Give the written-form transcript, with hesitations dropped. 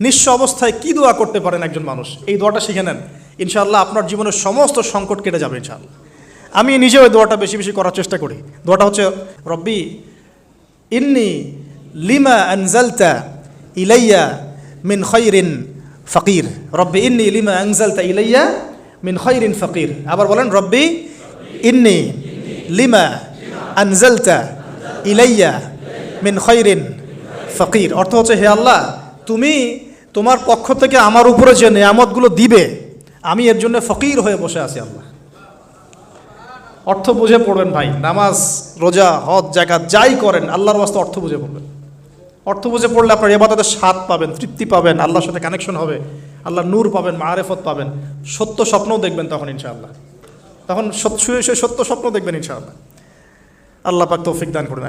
নিঃস্ব অবস্থায় কী দোয়া করতে পারেন একজন মানুষ, এই দোয়াটা শিখে নেন, ইনশাআল্লাহ আপনার জীবনের সমস্ত সংকট কেটে যাবে ইনশাআল্লাহ। আমি নিজেও এই দোয়াটা বেশি বেশি করার চেষ্টা করি। দোয়াটা হচ্ছে রব্বি ইন্নি লিমা আনজালতা ইলাইয়া মিন খায়রিন ফকির। রব্বি ইন্নি লিমা আনজালতা ইলাইয়া মিন খায়রিন ফকির। আবার বলেন, রব্বি ইন্নি লিমা আনজালতা ইলাইয়া মিন খায়রিন ফকির। অর্থ হচ্ছে, হে আল্লাহ, তুমি তোমার পক্ষ থেকে আমার উপরে যে নেয়ামতগুলো দিবে, আমি এর জন্য ফকির হয়ে বসে আছি আল্লাহ। অর্থ বুঝে পড়বেন ভাই, নামাজ রোজা হজ জাকাত যাই করেন আল্লাহর ওয়াস্তে অর্থ বুঝে পড়বেন। অর্থ বুঝে পড়লে আপনার ইবাদতের স্বাদ পাবেন, তৃপ্তি পাবেন, আল্লাহর সাথে কানেকশন হবে, আল্লাহর নূর পাবেন, মাআরিফত পাবেন, সত্য স্বপ্নও দেখবেন তখন ইনশাআল্লাহ। তখন শুয়ে শুয়ে সত্য স্বপ্ন দেখবেন ইনশাআল্লাহ। আল্লাহ পাক তৌফিক দান করুন।